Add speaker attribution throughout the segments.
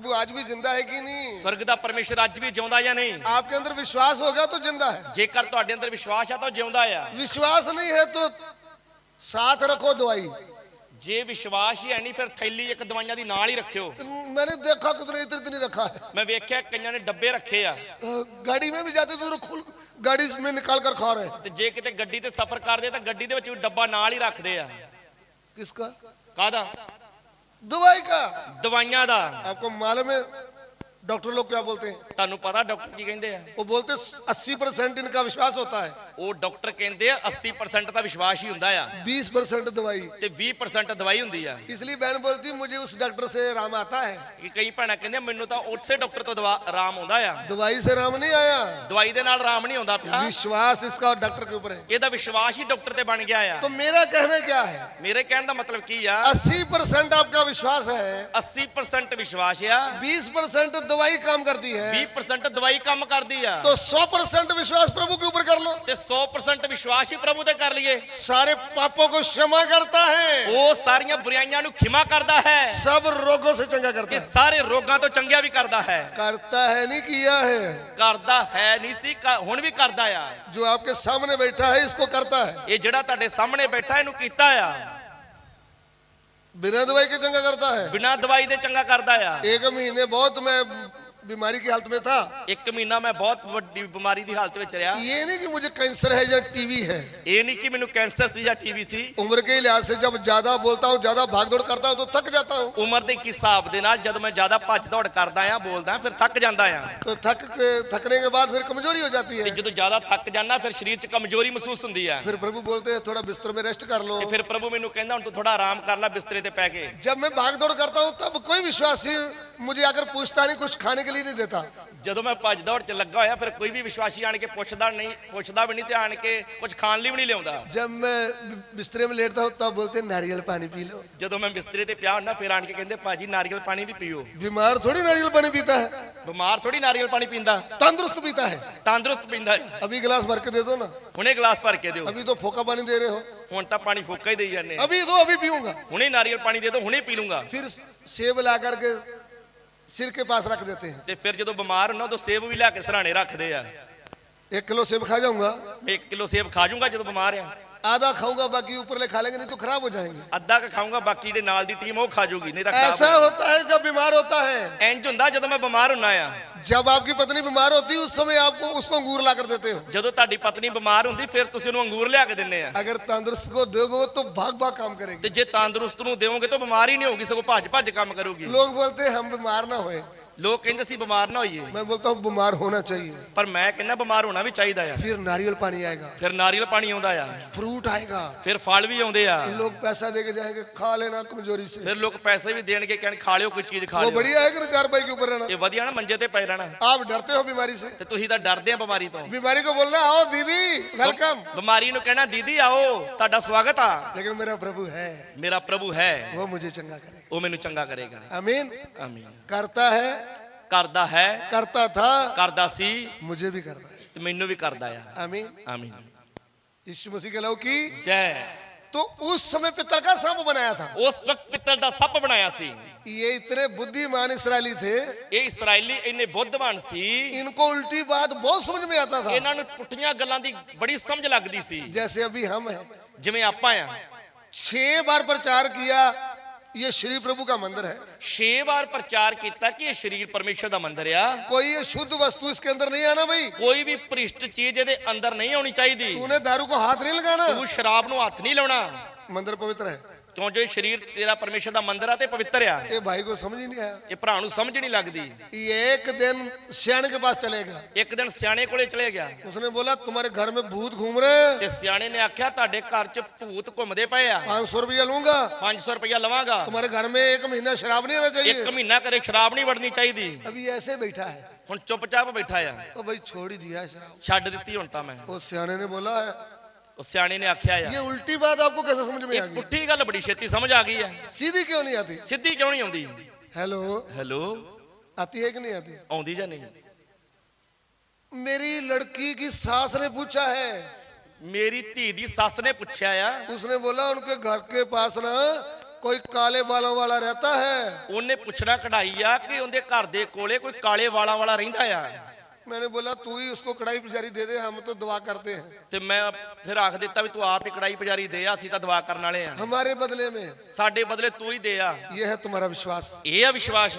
Speaker 1: प्रभु आज भी जिंदा है कि नहीं?
Speaker 2: स्वर्ग दा परमेश्वर अज भी जिਉਂਦਾ ਜਾਂ नहीं?
Speaker 1: आपके अंदर विश्वास होगा तो जिंदा है,
Speaker 2: जेकर ਤੁਹਾਡੇ अंदर विश्वास है तो जिਉਂਦਾ ਆ।
Speaker 1: विश्वास नहीं है तो साथ रखो दवाई।
Speaker 2: जे विश्वास ही है नहीं फिर थैली एक दवाइयां दी नाल ही रखियो।
Speaker 1: मैंने देखा कितने इतने इतने रखा है,
Speaker 2: मैं वेख्या कईयां ने डब्बे रखे आ,
Speaker 1: गाड़ी में भी जाते तो खुल गाड़ी में निकाल कर खा रहे।
Speaker 2: ते जे किते गड्डी ते सफर करदे तां गड्डी दे विच डब्बा नाल ही रखदे आ।
Speaker 1: किसका?
Speaker 2: कादा?
Speaker 1: दवाई का।
Speaker 2: दवाइयां दा।
Speaker 1: आपको मालूम है डॉक्टर लोग क्या बोलते हैं?
Speaker 2: ਤੁਹਾਨੂੰ ਪਤਾ ਡਾਕਟਰ ਕੀ ਕਹਿੰਦੇ ਆ?
Speaker 1: वो बोलते 80% इनका विश्वास होता है,
Speaker 2: ਉਹ ਡਾਕਟਰ ਕਹਿੰਦੇ ਆ 80% ਦਾ ਵਿਸ਼ਵਾਸ ਹੀ ਹੁੰਦਾ ਆ
Speaker 1: 20% दवाई।
Speaker 2: ਤੇ 20% ਦਵਾਈ ਹੁੰਦੀ ਆ।
Speaker 1: इसलिए बहन बोलती मुझे उस डॉक्टर से राम आता है।
Speaker 2: ਕਿ ਕਈ ਭੈਣਾਂ ਕਹਿੰਦੇ ਮੈਨੂੰ ਤਾਂ ਉਸੇ ਡਾਕਟਰ ਤੋਂ ਦਵਾ ਆਰਾਮ ਆਉਂਦਾ ਆ,
Speaker 1: दवाई से राम नहीं आया,
Speaker 2: ਦਵਾਈ ਦੇ ਨਾਲ ਆਰਾਮ ਨਹੀਂ ਆਉਂਦਾ ਪਿਆ।
Speaker 1: विश्वास इसका डॉक्टर के ऊपर है।
Speaker 2: ਇਹਦਾ ਵਿਸ਼ਵਾਸ ਹੀ ਡਾਕਟਰ ਤੇ ਬਣ ਗਿਆ ਆ।
Speaker 1: तो मेरा कहना क्या है,
Speaker 2: ਮੇਰੇ ਕਹਿਣ ਦਾ ਮਤਲਬ ਕੀ ਆ?
Speaker 1: 80% आपका विश्वास है,
Speaker 2: 80% ਵਿਸ਼ਵਾਸ ਆ,
Speaker 1: 20% दवाई काम करती है,
Speaker 2: 20% ਦਵਾਈ ਕੰਮ ਕਰਦੀ ਆ,
Speaker 1: तो 100% विश्वास प्रभु के ऊपर कर लो।
Speaker 2: ਤੇ 100% ਵਿਸ਼ਵਾਸ ਹੀ ਪ੍ਰਭੂ ਤੇ ਕਰ ਲਈਏ।
Speaker 1: सारे पापों को क्षमा करता है,
Speaker 2: ਉਹ ਸਾਰੀਆਂ ਬੁਰਾਈਆਂ ਨੂੰ ਖਿਮਾ ਕਰਦਾ ਹੈ,
Speaker 1: सब रोगों से चंगा करता
Speaker 2: ਤੇ
Speaker 1: है।
Speaker 2: ਸਾਰੇ ਰੋਗਾਂ ਤੋਂ ਚੰਗਿਆ ਵੀ ਕਰਦਾ ਹੈ।
Speaker 1: करता है नहीं किया है,
Speaker 2: ਕਰਦਾ ਹੈ ਨਹੀਂ ਸੀ ਹੁਣ ਵੀ ਕਰਦਾ ਆ।
Speaker 1: जो आपके सामने बैठा है इसको करता है,
Speaker 2: ਇਹ ਜਿਹੜਾ ਤੁਹਾਡੇ ਸਾਹਮਣੇ ਬੈਠਾ ਇਹਨੂੰ ਕੀਤਾ ਆ।
Speaker 1: बिना दवाई के चंगा करता है।
Speaker 2: ਬਿਨਾਂ ਦਵਾਈ ਦੇ ਚੰਗਾ ਕਰਦਾ ਆ।
Speaker 1: 1 महीने बहुत मैं बीमारी की हालत में था,
Speaker 2: 1 ਮਹੀਨਾ ਮੈਂ ਬਹੁਤ ਵੱਡੀ ਬਿਮਾਰੀ ਦੀ ਹਾਲਤ ਵਿੱਚ ਰਿਹਾ।
Speaker 1: ये नहीं कि मुझे कैंसर है या टीवी है,
Speaker 2: ਇਹ ਨਹੀਂ ਕਿ ਮੈਨੂੰ ਕੈਂਸਰ ਸੀ ਜਾਂ ਟੀਵੀ ਸੀ।
Speaker 1: उम्र के लिहाज से जब ज्यादा बोलता हूँ, ज्यादा भाग दौड़ करता हूँ तो थक जाता हूँ।
Speaker 2: ਉਮਰ ਦੇ ਹਿਸਾਬ ਦੇ ਨਾਲ ਜਦੋਂ ਮੈਂ ਜ਼ਿਆਦਾ ਭੱਜ ਦੌੜ ਕਰਦਾ ਆ ਬੋਲਦਾ ਫਿਰ ਥੱਕ ਜਾਂਦਾ ਆ।
Speaker 1: तो थकने के बाद फिर कमजोरी हो जाती
Speaker 2: ਤੇ
Speaker 1: है।
Speaker 2: ਜਦੋਂ ਜ਼ਿਆਦਾ ਥੱਕ ਜਾਂਦਾ ਫਿਰ ਸਰੀਰ 'ਚ ਕਮਜ਼ੋਰੀ ਮਹਿਸੂਸ ਹੁੰਦੀ ਆ।
Speaker 1: फिर प्रभु बोलते हैं थोड़ा बिस्तर में रेस्ट कर लो।
Speaker 2: ਤੇ ਫਿਰ ਪ੍ਰਭੂ ਮੈਨੂੰ ਕਹਿੰਦਾ ਹੁਣ ਤੂੰ ਥੋੜਾ ਆਰਾਮ ਕਰ ਲੈ ਬਿਸਤਰੇ ਤੇ ਪੈ ਕੇ।
Speaker 1: जब मैं भाग दौड़ करता हूँ तब कोई विश्वासी मुझे आकर पूछता नहीं, कुछ खाने के लिए नहीं देता।
Speaker 2: ਜਦੋਂ ਮੈਂ ਭੱਜ ਦੌੜ 'ਚ ਲੱਗਾ ਹੋਇਆ ਫਿਰ ਕੋਈ ਵੀ ਵਿਸ਼ਵਾਸੀ ਆਣ ਕੇ ਪੁੱਛਦਾ ਵੀ ਨਹੀਂ ਤੇ ਆਣ ਕੇ ਕੁਝ ਖਾਣ ਲਈ ਵੀ ਨਹੀਂ ਲਿਆਉਂਦਾ।
Speaker 1: जब मैं बिस्तरे में लेटता हूँ तब बोलते हैं नारियल पानी पी लो।
Speaker 2: ਜਦੋਂ ਮੈਂ ਬਿਸਤਰੇ ਤੇ ਪਿਆ ਹੁੰਦਾ ਫਿਰ ਆਣ ਕੇ ਕਹਿੰਦੇ ਭਾਜੀ ਨਾਰੀਅਲ ਪਾਣੀ ਵੀ ਪੀਓ।
Speaker 1: बीमार थोड़ी नारियल पानी पीता है,
Speaker 2: ਬਿਮਾਰ ਥੋੜੀ ਨਾਰੀਅਲ ਪਾਣੀ ਪੀਂਦਾ,
Speaker 1: तंदुरुस्त पीता है।
Speaker 2: ਤੰਦਰੁਸਤ ਪੀਂਦਾ ਹੈ।
Speaker 1: अभी गिलास भर के दे दो ना,
Speaker 2: ਹੁਣੇ ਗਲਾਸ ਭਰ ਕੇ ਦਿਓ।
Speaker 1: अभी तो फोका पानी दे रहे हो,
Speaker 2: ਹੁਣ ਤਾਂ ਪਾਣੀ ਫੋਕਾ ਹੀ ਦੇਈ ਜਾਂਦੇ।
Speaker 1: अभी दो, अभी पीऊंगा।
Speaker 2: ਹੁਣੇ ਨਾਰੀਅਲ ਪਾਣੀ ਦੇ ਦਿਓ ਹੁਣੇ ਪੀ ਲੂੰਗਾ।
Speaker 1: फिर सेब ला करके सिर के पास रख देते हैं।
Speaker 2: ਤੇ ਫਿਰ ਜਦੋਂ ਬਿਮਾਰ ਹੁੰਦਾ ਉਦੋਂ ਸੇਬ ਵੀ ਲਿਆ ਕੇ ਸਰਾਣੇ ਰੱਖਦੇ ਆ।
Speaker 1: 1 किलो सेब खा जाऊंगा,
Speaker 2: ਮੈਂ 1 ਕਿਲੋ ਸੇਬ ਖਾ ਜਾਊਂਗਾ ਜਦੋਂ ਬਿਮਾਰ ਆ।
Speaker 1: आधा खाऊंगा बाकी ऊपर ले खा लेंगे, नहीं तो खराब हो जाएंगे।
Speaker 2: ਅੱਧਾ ਕ ਖਾਊਂਗਾ ਬਾਕੀ ਜਿਹੜੇ ਨਾਲ ਦੀ ਟੀਮ ਉਹ ਖਾ ਜਾਊਗੀ ਨਹੀਂ ਤਾਂ ਖਰਾਬ
Speaker 1: ऐसा
Speaker 2: ਹੋ
Speaker 1: होता है जब बीमार होता है।
Speaker 2: ਜਾਊ। ਇੰਜ ਹੁੰਦਾ ਜਦੋਂ ਮੈਂ ਬਿਮਾਰ ਹੁੰਨਾ ਆ।
Speaker 1: जब आपकी पत्नी बीमार होती है उस समय आपको उसको अंगूर ला कर देते हो।
Speaker 2: ਜਦੋਂ ਤੁਹਾਡੀ ਪਤਨੀ ਬਿਮਾਰ ਹੁੰਦੀ ਫਿਰ ਤੁਸੀਂ ਉਹਨੂੰ ਅੰਗੂਰ ਲਿਆ ਕੇ ਦਿੰਦੇ ਆ।
Speaker 1: अगर तंदुरुस्त को दोगे तो भाग भाग काम
Speaker 2: ਤੇ
Speaker 1: करेगी।
Speaker 2: ਜੇ ਤੰਦਰੁਸਤ ਨੂੰ ਦੇਵੋਗੇ ਤਾਂ ਬਿਮਾਰ ਹੀ ਨਹੀਂ ਹੋਊਗੀ ਸਗੋਂ ਭੱਜ ਭੱਜ ਕੰਮ ਕਰੂਗੀ।
Speaker 1: लोग बोलते हैं हम बीमार ना होए,
Speaker 2: ਲੋਕ ਕਹਿੰਦੇ ਸੀ ਬਿਮਾਰ ਨਾ ਹੋਈਏ,
Speaker 1: मैं बोलता हूँ बीमार होना चाहिए।
Speaker 2: ਪਰ ਮੈਂ ਕਹਿੰਦਾ ਬਿਮਾਰ ਹੋਣਾ ਵੀ ਚਾਹੀਦਾ ਆ।
Speaker 1: फिर नारियल पानी आएगा,
Speaker 2: ਫਿਰ ਨਾਰੀਅਲ ਪਾਣੀ ਆਉਂਦਾ ਆ,
Speaker 1: फ्रूट आएगा,
Speaker 2: ਫਿਰ ਫਲ ਵੀ ਆਉਂਦੇ ਆ,
Speaker 1: लोग पैसा दे के जाएंगे, खा लेना कमजोरी से।
Speaker 2: ਫਿਰ ਲੋਕ ਪੈਸੇ ਵੀ ਦੇਣਗੇ ਕਹਿਣ ਖਾ ਲਿਓ ਕੋਈ ਚੀਜ਼ ਖਾ
Speaker 1: वो
Speaker 2: ਲਿਓ।
Speaker 1: बढ़िया है कि ना 4 पाई के ऊपर रहना।
Speaker 2: ਇਹ ਵਧੀਆ ਨਾ ਮੰਜੇ ਤੇ ਪਏ ਰਹਿਣਾ।
Speaker 1: आप डरते हो बीमारी से,
Speaker 2: ਤੇ ਤੁਸੀਂ ਤਾਂ ਡਰਦੇ ਆ ਬਿਮਾਰੀ ਤੋਂ।
Speaker 1: बीमारी को बोलना आओ दीदी वेलकम,
Speaker 2: ਬਿਮਾਰੀ ਨੂੰ ਕਹਿਣਾ ਦੀਦੀ ਆਓ ਤੁਹਾਡਾ ਸਵਾਗਤ ਆ।
Speaker 1: लेकिन मेरा प्रभु है,
Speaker 2: ਮੇਰਾ ਪ੍ਰਭੂ ਹੈ
Speaker 1: वो मुझे चंगा करे।
Speaker 2: ਉਹ ਮੈਨੂੰ ਚੰਗਾ ਕਰੇਗਾ।
Speaker 1: आमीन।
Speaker 2: ਆਮੀਨ।
Speaker 1: करता है,
Speaker 2: ਕਰਦਾ ਹੈ,
Speaker 1: करता था,
Speaker 2: ਕਰਦਾ ਸੀ
Speaker 1: मुझे भी करता है।
Speaker 2: ਤੇ ਮੈਨੂੰ ਵੀ ਕਰਦਾ ਆ।
Speaker 1: आमीन।
Speaker 2: ਆਮੀਨ।
Speaker 1: यीशु मसीह के लहू की।
Speaker 2: ਜੈ।
Speaker 1: तो उस समय पित्तल का सांप बनाया था।
Speaker 2: ਉਸ ਵਕਤ ਪਿੱਤਲ ਦਾ ਸੱਪ ਬਣਾਇਆ ਸੀ।
Speaker 1: ये इतने बुद्धिमान इसराइली थे,
Speaker 2: ਇਹ ਇਸਰਾਇਲੀ ਇੰਨੇ ਬੁੱਧਵਾਨ ਸੀ,
Speaker 1: इनको उल्टी बात बहुत समझ में आता था।
Speaker 2: ਇਹਨਾਂ ਨੂੰ ਪੁੱਠੀਆਂ ਗੱਲਾਂ ਦੀ ਬੜੀ ਸਮਝ ਲੱਗਦੀ ਸੀ।
Speaker 1: जैसे अभी हम हैं,
Speaker 2: ਜਿਵੇਂ ਆਪਾਂ ਆ
Speaker 1: 6 बार प्रचार किया ये श्री प्रभु का मंदिर है।
Speaker 2: 6 ਵਾਰ ਪ੍ਰਚਾਰ ਕੀਤਾ ਕਿ ਇਹ ਸ਼ਰੀਰ ਪਰਮੇਸ਼ਰ ਦਾ ਮੰਦਿਰ ਆ।
Speaker 1: कोई ये शुद्ध वस्तु इसके अंदर नहीं आना भाई।
Speaker 2: ਕੋਈ ਵੀ ਭ੍ਰਿਸ਼ਟ ਚੀਜ਼ ਇਹਦੇ ਅੰਦਰ ਨਹੀਂ ਆਉਣੀ ਚਾਹੀਦੀ।
Speaker 1: तूने दारू को हाथ नहीं लगाना।
Speaker 2: ਤੂੰ ਸ਼ਰਾਬ ਨੂੰ ਹੱਥ ਨਹੀਂ ਲਾਉਣਾ
Speaker 1: मंदिर पवित्र है।
Speaker 2: ਕਿਉਂ ਜੋ ਇਹ ਸ਼ਰੀਰ ਤੇਰਾ ਪਰਮੇਸ਼ਰ ਦਾ ਮੰਦਿਰ ਆ ਤੇ ਪਵਿੱਤਰ ਆ।
Speaker 1: ये भाई को समझ ही नहीं आया।
Speaker 2: ਇਹ ਭਰਾ ਨੂੰ ਸਮਝ ਨਹੀਂ ਲੱਗਦੀ।
Speaker 1: ये एक दिन सियाने के पास चलेगा।
Speaker 2: ਇੱਕ ਦਿਨ ਸਿਆਣੇ ਕੋਲੇ ਚਲੇ ਗਿਆ
Speaker 1: उसने बोला तुम्हारे घर में भूत घूम रहे हैं,
Speaker 2: ਤੇ ਸਿਆਣੇ ਨੇ ਆਖਿਆ ਤੁਹਾਡੇ ਘਰ 'ਚ ਭੂਤ ਘੁੰਮਦੇ ਪਏ ਆ,
Speaker 1: 500 रुपया लूंगा।
Speaker 2: 500 ਰੁਪਇਆ ਲਵਾਂਗਾ।
Speaker 1: तुम्हारे घर में 1 महीना शराब नहीं होना
Speaker 2: ਇੱਕ
Speaker 1: चाहिए।
Speaker 2: ਮਹੀਨਾ ਕਰੇ ਸ਼ਰਾਬ ਨਹੀਂ ਵੜਨੀ ਚਾਹੀਦੀ।
Speaker 1: अभी ऐसे बैठा है,
Speaker 2: ਹੁਣ ਚੁੱਪਚਾਪ ਬੈਠਾ ਆ।
Speaker 1: तो भाई छोड़ ही दिया है शराब।
Speaker 2: ਛੱਡ ਦਿੱਤੀ ਹੁਣ ਤਾਂ ਮੈਂ।
Speaker 1: वो सियाने ने बोला है।
Speaker 2: ਉਹ ਸਿਆਣੇ ਨੇ ਆਖਿਆ
Speaker 1: ये
Speaker 2: ਆ
Speaker 1: उल्टी बात आपको कैसे समझ में आ
Speaker 2: ਇਹ
Speaker 1: गई?
Speaker 2: ਪੁੱਠੀ ਗੱਲ ਬੜੀ ਛੇਤੀ ਸਮਝ ਆ ਗਈ ਆ,
Speaker 1: सीधी क्यों नहीं आती?
Speaker 2: ਸਿੱਧੀ ਕਿਉਂ ਨਹੀਂ ਆਉਂਦੀ?
Speaker 1: हेलो,
Speaker 2: ਹੈਲੋ
Speaker 1: आती है कि नहीं आती?
Speaker 2: ਆਉਂਦੀ ਜਾਂ ਨਹੀਂ?
Speaker 1: मेरी लड़की की सास ने पूछा है।
Speaker 2: ਮੇਰੀ ਧੀ ਦੀ ਸੱਸ ਨੇ ਪੁੱਛਿਆ ਆ।
Speaker 1: उसने बोला उनके घर के पास ना कोई काले बालों वाला रहता है?
Speaker 2: ਉਹਨੇ ਪੁੱਛਣਾ ਕਢਾਈ ਆ ਕਿ ਉਹਦੇ ਘਰ ਦੇ ਕੋਲੇ ਕੋਈ ਕਾਲੇ ਵਾਲਾਂ ਵਾਲਾ ਰਹਿੰਦਾ ਆ।
Speaker 1: मैंने बोला तू ही उसको कढ़ाई पुजारी दे दे, हम तो दुआ करते हैं।
Speaker 2: ਤੇ ਮੈਂ ਫਿਰ ਆਖ ਦਿੱਤਾ ਵੀ ਤੂੰ ਆਪ ਹੀ ਕੜਾਈ ਪੁਜਾਰੀ ਦੇ ਆ, ਅਸੀਂ ਤਾਂ ਦੁਆ ਕਰਨ ਵਾਲੇ ਆ।
Speaker 1: हमारे बदले में
Speaker 2: ਸਾਡੇ ਬਦਲੇ ਤੂੰ ਹੀ ਦੇ ਆ।
Speaker 1: ये है तुम्हारा विश्वास।
Speaker 2: ਇਹ ਆ ਵਿਸ਼ਵਾਸ।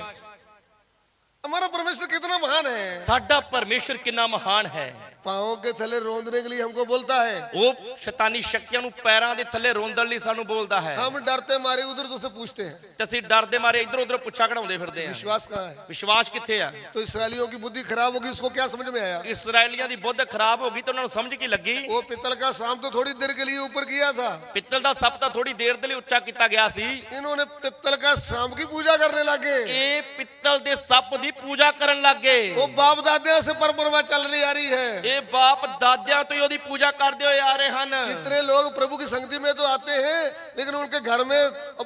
Speaker 1: हमारा परमेश्वर कितना महान है।
Speaker 2: ਸਾਡਾ ਪਰਮੇਸ਼ਰ ਕਿੰਨਾ ਮਹਾਨ ਹੈ।
Speaker 1: पाँवों के थले रोंदने के लिए हमको बोलता है।
Speaker 2: ਉਹ ਸ਼ੈਤਾਨੀ ਸ਼ਕਤੀਆਂ ਨੂੰ ਪੈਰਾਂ ਦੇ ਥੱਲੇ ਰੋਂਦਣ ਲਈ ਸਾਨੂੰ ਬੋਲਦਾ ਹੈ।
Speaker 1: हम डरते मारे उधर उधर से पूछते हैं
Speaker 2: ਤੇ ਅਸੀਂ ਡਰਦੇ ਮਾਰੇ ਇੱਧਰ ਉੱਧਰ ਪੁੱਛਾ ਕਢਾਉਂਦੇ ਫਿਰਦੇ ਆ।
Speaker 1: विश्वास कहाँ है?
Speaker 2: ਵਿਸ਼ਵਾਸ ਕਿੱਥੇ ਆ?
Speaker 1: तो इसराइलियों की बुद्धि खराब होगी, इसको क्या समझ में आया?
Speaker 2: ਇਸرائیਲੀਆਂ ਦੀ ਬੁੱਧ ਖਰਾਬ ਹੋ ਗਈ ਤਾਂ ਉਹਨਾਂ ਨੂੰ ਸਮਝ ਕੀ ਲੱਗੀ?
Speaker 1: वो पित्तल का सांप तो थोड़ी देर के लिए ऊपर किया था,
Speaker 2: ਪਿੱਤਲ ਦਾ ਸੱਪ ਤਾਂ ਥੋੜੀ ਦੇਰ ਦੇ ਲਈ ਉੱਚਾ ਕੀਤਾ ਗਿਆ ਸੀ।
Speaker 1: इन्होंने पित्तल का सांप की पूजा करने लगे।
Speaker 2: ਇਹ ਪਿੱਤਲ ਦੇ ਸੱਪ ਦੀ ਪੂਜਾ ਕਰਨ ਲੱਗ ਗਏ।
Speaker 1: वो बाप दादा से परंपरा चल रही आ रही है।
Speaker 2: ਇਹ ਬਾਪ ਦਾਦਿਆਂ ਤੋਂ ਹੀ ਉਹਦੀ ਪੂਜਾ ਕਰਦੇ ਹੋਏ ਆ ਰਹੇ ਹਨ।
Speaker 1: कितने लोग प्रभु की संगति में तो आते हैं, लेकिन उनके घर में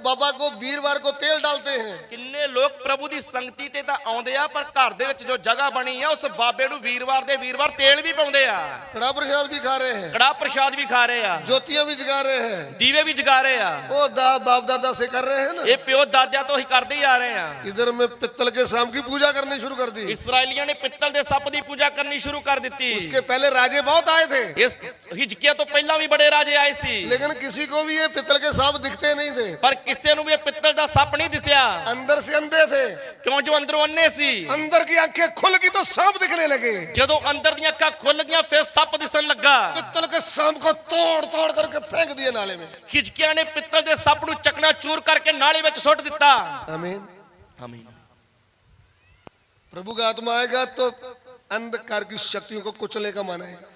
Speaker 1: बाबा को वीरवार को तेल डालते हैं।
Speaker 2: ਕਿੰਨੇ ਲੋਕ ਪ੍ਰਭੂ ਦੀ ਸੰਗਤੀ ਤੇ ਤਾਂ ਆਉਂਦੇ ਆ, ਪਰ ਘਰ ਦੇ ਵਿੱਚ ਜੋ ਜਗ੍ਹਾ ਬਣੀ ਆ ਉਸ ਬਾਬੇ ਨੂੰ ਵੀਰਵਾਰ ਦੇ ਵੀਰਵਾਰ ਤੇਲ ਵੀ ਪਾਉਂਦੇ ਆ,
Speaker 1: कड़ा प्रसाद भी खा रहे हैं,
Speaker 2: ਕੜਾ ਪ੍ਰਸ਼ਾਦ ਵੀ ਖਾ ਰਹੇ ਆ,
Speaker 1: ज्योतियां भी जगा रहे हैं।
Speaker 2: ਦੀਵੇ ਵੀ ਜਗਾ ਰਹੇ ਆ।
Speaker 1: वो बाप दादा से कर रहे हैं ना।
Speaker 2: ਇਹ ਪਿਓ ਦਾਦਿਆਂ ਤੋਂ ਹੀ ਕਰਦੇ ਹੀ ਆ ਰਹੇ ਆ।
Speaker 1: इधर में पित्तल के सांप की पूजा करनी शुरू कर दी।
Speaker 2: ਇਸرائیਲੀਆਂ ਨੇ ਪਿੱਤਲ ਦੇ ਸੱਪ ਦੀ ਪੂਜਾ ਕਰਨੀ ਸ਼ੁਰੂ ਕਰ ਦਿੱਤੀ।
Speaker 1: उसके पहले राजे बहुत आए थे,
Speaker 2: ਇਸ ਹਿਜਕੀਆ ਤੋਂ ਪਹਿਲਾਂ ਵੀ ਬੜੇ ਰਾਜੇ ਆਏ ਸੀ,
Speaker 1: लेकिन किसी को भी ये पित्तल के सांप दिखते नहीं थे।
Speaker 2: ਪਰ ਕਿਸੇ ਨੂੰ ਵੀ ਇਹ ਪਿੱਤਲ ਦਾ ਸੱਪ ਨਹੀਂ ਦਿਸਿਆ।
Speaker 1: अंदर से अंधे थे,
Speaker 2: ਕਿਉਂ? ਜੋ ਅੰਦਰੋਂ ਅੰਨੇ ਸੀ।
Speaker 1: अंदर की आंखें खुल गई तो सांप दिखने लगे।
Speaker 2: ਜਦੋਂ ਅੰਦਰ ਦੀਆਂ ਅੱਖਾਂ ਖੁੱਲ ਗਈਆਂ ਫਿਰ ਸੱਪ ਦਿਸਣ ਲੱਗਾ।
Speaker 1: पित्तल के सांप को तोड़ तोड़ करके फेंक दिए नाले में।
Speaker 2: ਹਿਜਕੀਆ ਨੇ ਪਿੱਤਲ ਦੇ ਸੱਪ ਨੂੰ ਚਕਨਾ ਚੂਰ ਕਰਕੇ ਨਾਲੇ ਵਿੱਚ ਸੁੱਟ ਦਿੱਤਾ।
Speaker 1: आमीन।
Speaker 2: ਆਮੀਨ।
Speaker 1: प्रभु का आत्मा आएगा तो अंधकार की शक्तियों को कुचलने का मन आएगा।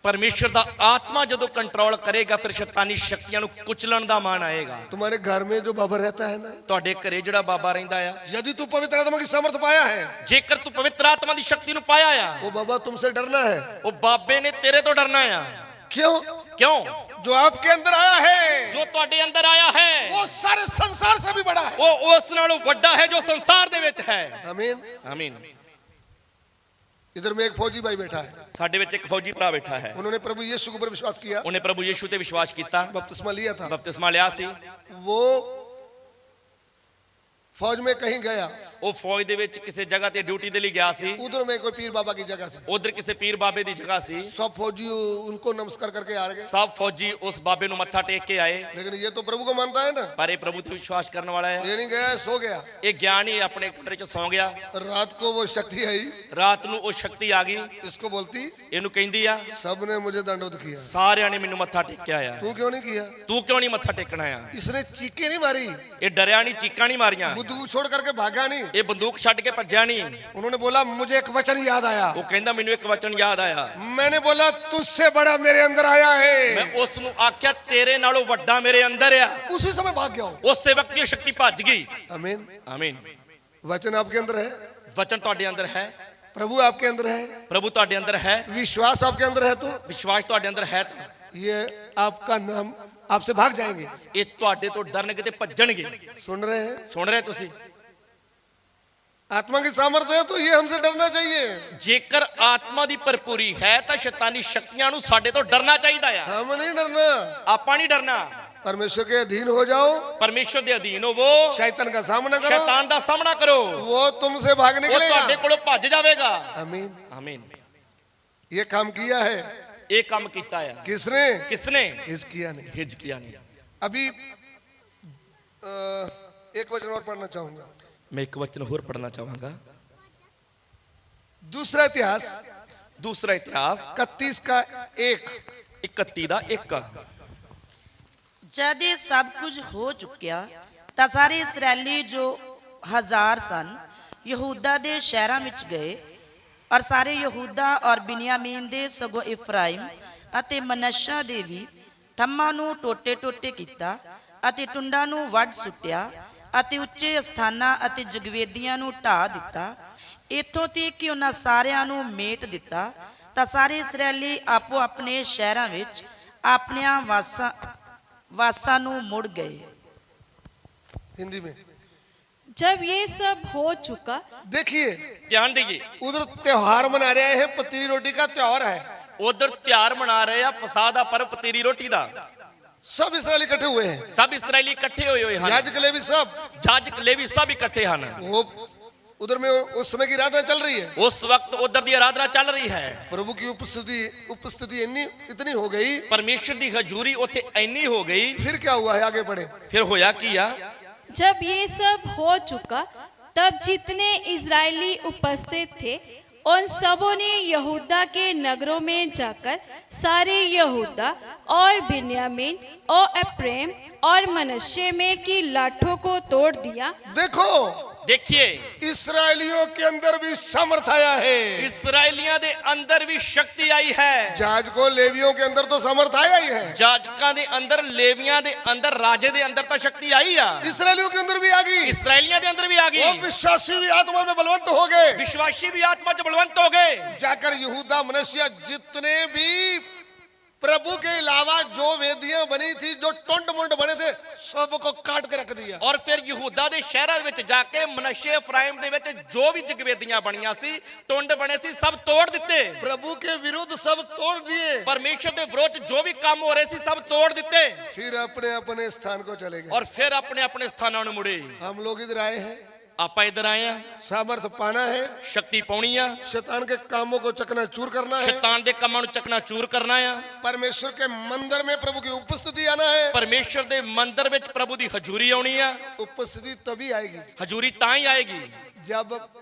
Speaker 2: ਪਰਮੇਸ਼ਰ ਦਾ ਆਤਮਾ ਜਦੋਂ ਕੰਟਰੋਲ ਕਰੇਗਾ ਫਿਰ ਸ਼ੈਤਾਨੀ ਸ਼ਕਤੀਆਂ ਨੂੰ ਕੁਚਲਣ ਦਾ ਮਾਨ ਆਏਗਾ।
Speaker 1: तुम्हारे घर में जो बाबा रहता है ना,
Speaker 2: ਤੁਹਾਡੇ ਘਰੇ ਜਿਹੜਾ ਬਾਬਾ ਰਹਿੰਦਾ ਆ,
Speaker 1: यदि तू पवित्र आत्मा की सामर्थ पाया है,
Speaker 2: ਜੇਕਰ ਤੂੰ ਪਵਿੱਤਰ ਆਤਮਾ ਦੀ ਸ਼ਕਤੀ ਨੂੰ ਪਾਇਆ ਆ,
Speaker 1: वो बाबा तुमसे डरना है।
Speaker 2: ਉਹ ਬਾਬੇ ਨੇ ਤੇਰੇ ਤੋਂ ਡਰਨਾ ਆ।
Speaker 1: क्यों?
Speaker 2: ਕਿਉਂ?
Speaker 1: जो आपके अंदर आया है
Speaker 2: ਜੋ ਤੁਹਾਡੇ ਅੰਦਰ ਆਇਆ ਹੈ
Speaker 1: वो सारे संसार से भी बड़ा है।
Speaker 2: ਉਹ ਉਸ ਨਾਲੋਂ ਵੱਡਾ ਹੈ ਜੋ ਸੰਸਾਰ ਦੇ ਵਿੱਚ ਹੈ।
Speaker 1: आमीन।
Speaker 2: ਆਮੀਨ।
Speaker 1: इधर में एक फौजी भाई बैठा है,
Speaker 2: ਸਾਡੇ ਵਿੱਚ ਇੱਕ ਫੌਜੀ ਭਰਾ ਬੈਠਾ ਹੈ।
Speaker 1: उन्होंने प्रभु यीशु के ऊपर विश्वास किया,
Speaker 2: ਉਹਨੇ ਪ੍ਰਭੂ ਯੀਸ਼ੂ ਤੇ ਵਿਸ਼ਵਾਸ ਕੀਤਾ,
Speaker 1: बपतिस्मा लिया था।
Speaker 2: ਬਪਤਿਸਮਾ ਲਿਆ ਸੀ।
Speaker 1: वो फौज में कहीं गया,
Speaker 2: ਉਹ ਫੌਜ ਦੇ ਵਿੱਚ ਕਿਸੇ ਜਗ੍ਹਾ ਤੇ ਡਿਊਟੀ ਦੇ ਲਈ ਗਿਆ ਸੀ।
Speaker 1: उधर में कोई पीर बाबा की जगह थी।
Speaker 2: ਉਧਰ ਕਿਸੇ ਪੀਰ ਬਾਬੇ ਦੀ ਜਗ੍ਹਾ ਸੀ।
Speaker 1: सब फौजी उनको नमस्कार करके आ गए,
Speaker 2: ਸਭ ਫੌਜੀ ਉਸ ਬਾਬੇ ਨੂੰ ਮੱਥਾ ਟੇਕ ਕੇ ਆਏ,
Speaker 1: लेकिन ये तो प्रभु को मानता है ना।
Speaker 2: ਪਰ ਇਹ ਪ੍ਰਭੂ ਤੇ ਵਿਸ਼ਵਾਸ ਕਰਨ ਵਾਲਾ ਹੈ।
Speaker 1: ये नहीं गया, सो गया।
Speaker 2: ਇਹ ਗਿਆਨ ਹੀ ਆਪਣੇ ਕਮਰੇ 'ਚ ਸੌਂ ਗਿਆ।
Speaker 1: रात को वो शक्ति आई,
Speaker 2: ਰਾਤ ਨੂੰ ਉਹ ਸ਼ਕਤੀ ਆ ਗਈ।
Speaker 1: इसको बोलती
Speaker 2: ਇਹਨੂੰ ਕਹਿੰਦੀ ਆ,
Speaker 1: सबने मुझे दंडोत किया,
Speaker 2: ਸਾਰਿਆਂ ਨੇ ਮੈਨੂੰ ਮੱਥਾ ਟੇਕਿਆ ਆ,
Speaker 1: तू क्यों नहीं किया?
Speaker 2: ਤੂੰ ਕਿਉਂ ਨਹੀਂ ਮੱਥਾ ਟੇਕਣਾ ਆ?
Speaker 1: इसने चीखे नहीं मारी,
Speaker 2: ਇਹ ਡਰਿਆ ਨਹੀਂ, ਚੀਕਾਂ ਨਹੀਂ ਮਾਰੀਆਂ,
Speaker 1: बंदूक छोड़ करके भागा नहीं।
Speaker 2: ਇਹ ਬੰਦੂਕ ਛੱਡ ਕੇ ਭੱਜਿਆ ਨਹੀਂ।
Speaker 1: उन्होंने बोला मुझे एक वचन याद आया।
Speaker 2: ਉਹ ਕਹਿੰਦਾ ਮੈਨੂੰ ਇੱਕ ਵਚਨ ਯਾਦ ਆਇਆ।
Speaker 1: मैंने बोला तुझसे बड़ा मेरे अंदर आया
Speaker 2: ਮੈਂ
Speaker 1: है।
Speaker 2: ਉਸ ਨੂੰ ਆਖਿਆ ਤੇਰੇ ਨਾਲੋਂ ਵੱਡਾ ਮੇਰੇ ਅੰਦਰ ਆ।
Speaker 1: उसी समय भाग गया हूं।
Speaker 2: ਉਸੇ ਵਕਤ ਇਹ ਸ਼ਕਤੀ ਭੱਜ ਗਈ।
Speaker 1: आमीन।
Speaker 2: ਆਮੀਨ।
Speaker 1: वचन आपके अंदर है,
Speaker 2: ਵਚਨ ਤੁਹਾਡੇ ਅੰਦਰ ਹੈ,
Speaker 1: प्रभु आपके अंदर है,
Speaker 2: ਪ੍ਰਭੂ ਤੁਹਾਡੇ ਅੰਦਰ ਹੈ,
Speaker 1: विश्वास आपके अंदर है, तो
Speaker 2: ਵਿਸ਼ਵਾਸ ਤੁਹਾਡੇ ਅੰਦਰ ਹੈ ਤਾਂ
Speaker 1: ये आपका नाम आपसे भाग जाएंगे।
Speaker 2: ਇਹ ਤੁਹਾਡੇ ਤੋਂ ਡਰਨਗੇ ਤੇ ਭੱਜਣਗੇ।
Speaker 1: सुन रहे हैं?
Speaker 2: ਸੁਣ ਰਹੇ ਤੁਸੀਂ?
Speaker 1: आत्मा की सामर्थ्य है तो ये हमसे डरना चाहिए।
Speaker 2: ਜੇਕਰ ਆਤਮਾ ਦੀ ਭਰਪੂਰੀ ਹੈ ਤਾਂ ਸ਼ੈਤਾਨੀ ਸ਼ਕਤੀਆਂ ਨੂੰ ਸਾਡੇ ਤੋਂ ਡਰਨਾ ਚਾਹੀਦਾ ਆ।
Speaker 1: हम नहीं डरना,
Speaker 2: ਆਪਾਂ ਨਹੀਂ ਡਰਨਾ।
Speaker 1: परमेश्वर के अधीन हो जाओ,
Speaker 2: ਪਰਮੇਸ਼ਰ ਦੇ ਅਧੀਨ ਹੋਵੋ,
Speaker 1: शैतान का सामना करो,
Speaker 2: ਸ਼ੈਤਾਨ ਦਾ ਸਾਹਮਣਾ ਕਰੋ,
Speaker 1: वो तुमसे भाग
Speaker 2: ਉਹ ਤੁਹਾਡੇ
Speaker 1: निकलेगा।
Speaker 2: ਕੋਲੋਂ ਭੱਜ ਜਾਵੇਗਾ।
Speaker 1: आमीन।
Speaker 2: ਆਮੀਨ।
Speaker 1: ये काम किया है,
Speaker 2: ਇਹ ਕੰਮ ਕੀਤਾ ਆ
Speaker 1: किसने?
Speaker 2: ਕਿਸਨੇ?
Speaker 1: हिजकिय्याह ने।
Speaker 2: ਹਿਜਕੀਆ ਨੇ।
Speaker 1: अभी एक वचन और पढ़ना चाहूंगा।
Speaker 2: मैं एक वचन और पढ़ना चाहूंगा।
Speaker 1: दूसरा इतिहास
Speaker 2: दूसरा इतिहास
Speaker 1: 31 का 1।
Speaker 2: 31 ਦਾ 1।
Speaker 3: ਜਦ ਇਹ ਸਭ ਕੁਝ ਹੋ ਚੁੱਕਿਆ ਤਾਂ ਸਾਰੇ ਇਸرائیਲੀ ਜੋ ਹਜ਼ਾਰ ਸਨ ਯਹੂਦਾ ਦੇ ਸ਼ਹਿਰਾਂ ਵਿੱਚ ਗਏ ਔਰ ਸਾਰੇ ਯਹੂਦਾ ਔਰ ਬਿਨਯਾਮੀਨ ਦੇ ਸਗੋਂ ਇਫਰਾਇਮ ਅਤੇ ਮਨੱਸ਼ਾ ਦੇ ਵੀ ਥੰਮਾਂ ਨੂੰ ਟੋਟੇ-ਟੋਟੇ ਕੀਤਾ ਅਤੇ ਟੁੰਡਾਂ ਨੂੰ ਵੱਢ ਸੁੱਟਿਆ ਅਤੇ ਉੱਚੇ ਸਥਾਨਾਂ ਅਤੇ ਜਗਵੇਦੀਆਂ ਨੂੰ ਢਾਹ ਦਿੱਤਾ। ਇੱਥੋਂ ਤੀਕ ਕਿ ਉਹਨਾਂ ਸਾਰਿਆਂ ਨੂੰ ਮੇਟ ਦਿੱਤਾ ਤਾਂ ਸਾਰੇ ਇਸرائیਲੀ ਆਪੋ ਆਪਣੇ ਸ਼ਹਿਰਾਂ ਵਿੱਚ ਆਪਣਿਆਂ ਵਾਸਾਂ ਨੂੰ ਮੁੜ ਗਏ।
Speaker 1: हिंदी में
Speaker 4: जब ये सब हो चुका,
Speaker 1: देखिए,
Speaker 2: ध्यान दीजिए,
Speaker 1: उधर त्योहार मना रहे हैं, पतीली रोटी का त्योहार है।
Speaker 2: उधर त्योहार मना रहे हैं फसाद दा पर्व पतीली रोटी दा।
Speaker 1: सब इसराइली इकट्ठे हुए हैं,
Speaker 2: ਸਭ ਇਸਰਾਏਲੀ ਇਕੱਠੇ ਹੋਏ ਹਨ,
Speaker 1: याजक लेवी सब।
Speaker 2: ਜਾਜਕ ਲੇਵੀ ਸਭ ਇਕੱਠੇ ਹਨ।
Speaker 1: वो उधर में उस समय की आराधना चल रही है।
Speaker 2: ਉਸ ਵਕਤ ਉਧਰ ਦੀ ਆਰਾਧਨਾ ਚੱਲ ਰਹੀ ਹੈ।
Speaker 1: प्रभु की उपस्थिति इतनी हो गई।
Speaker 2: ਪਰਮੇਸ਼ਰ ਦੀ ਹਜ਼ੂਰੀ ਉੱਥੇ ਇੰਨੀ ਹੋ ਗਈ।
Speaker 1: फिर क्या हुआ है, आगे बढ़े।
Speaker 2: ਫਿਰ ਹੋਇਆ ਕੀ ਆ?
Speaker 4: जब ये सब हो चुका तब जितने इजरायली उपस्थित थे उन सबों ने यहूदा के नगरों में जाकर सारे यहूदा और बिन्यामीन और एप्रैम और मनश्शे में की लाठों को तोड़ दिया।
Speaker 1: देखो,
Speaker 2: ਦੇਖੀਏ,
Speaker 1: इसराइलियों के अंदर भी सामर्थ आया है।
Speaker 2: ਇਸਰਾਏਲੀਆਂ ਦੇ ਅੰਦਰ ਵੀ ਸ਼ਕਤੀ ਆਈ ਹੈ।
Speaker 1: जाजकों लेवियों के अंदर तो सामर्थ आया ही है।
Speaker 2: ਜਾਜਕਾਂ ਦੇ ਅੰਦਰ, ਲੇਵੀਆਂ ਦੇ ਅੰਦਰ, ਰਾਜੇ ਦੇ ਅੰਦਰ ਤਾਂ ਸ਼ਕਤੀ ਆਈ ਆ।
Speaker 1: इसराइलियों के अंदर भी आ गई।
Speaker 2: ਇਸਰਾਏਲੀਆਂ ਦੇ ਅੰਦਰ ਵੀ ਆ
Speaker 1: वो
Speaker 2: ਗਈ।
Speaker 1: विश्वासी भी आत्मा में बलवंत हो गए।
Speaker 2: ਵਿਸ਼ਵਾਸੀ ਵੀ ਆਤਮਾ 'ਚ ਬਲਵੰਤ ਹੋ ਗਏ।
Speaker 1: जाकर यहूदा मनश्शे जितने भी प्रभु के अलावा जो वेदियां बनी थी, जो टुंड मुंड बने थे, सबको काट के रख दिया।
Speaker 2: ਔਰ ਫਿਰ ਯਹੂਦਾ ਦੇ ਸ਼ਹਿਰਾਂ ਦੇ ਵਿੱਚ ਜਾ ਕੇ ਮਨਸ਼ੇ ਅਫਰਾਇਮ ਦੇ ਵਿੱਚ ਜੋ ਵੀ ਜਗਵੇਦੀਆਂ ਬਣੀਆਂ ਸੀ, ਟੁੰਡ ਬਣੇ ਸੀ, ਸਭ ਤੋੜ ਦਿੱਤੇ।
Speaker 1: प्रभु के विरुद्ध सब तोड़ दिए।
Speaker 2: ਪਰਮੇਸ਼ਰ ਦੇ ਵਿਰੋਧ ਜੋ ਵੀ ਕੰਮ ਹੋ ਰਹੇ ਸੀ ਸਭ ਤੋੜ ਦਿੱਤੇ।
Speaker 1: फिर अपने अपने स्थान को चले गए।
Speaker 2: ਔਰ ਫਿਰ ਆਪਣੇ ਆਪਣੇ ਸਥਾਨਾਂ ਨੂੰ ਮੁੜੇ।
Speaker 1: हम लोग इधर आए हैं,
Speaker 2: ਆਪਾਂ ਇੱਧਰ ਆਏ ਆ,
Speaker 1: सामर्थ पाना है,
Speaker 2: ਸ਼ਕਤੀ ਪਾਉਣੀ ਆ,
Speaker 1: शैतान के कामों को चकना चूर करना है,
Speaker 2: ਸ਼ੈਤਾਨ ਦੇ ਕੰਮਾਂ ਨੂੰ ਚੱਕਣਾ ਚੂਰ ਕਰਨਾ ਆ,
Speaker 1: परमेश्वर के मंदिर में प्रभु की उपस्थिति आना है।
Speaker 2: ਪਰਮੇਸ਼ਰ ਦੇ ਮੰਦਿਰ ਵਿੱਚ ਪ੍ਰਭੂ ਦੀ ਹਜ਼ੂਰੀ ਆਉਣੀ ਆ।
Speaker 1: उपस्थिति तभी आएगी
Speaker 2: ਹਜ਼ੂਰੀ ਤਾਂ ਹੀ ਆਏਗੀ
Speaker 1: जब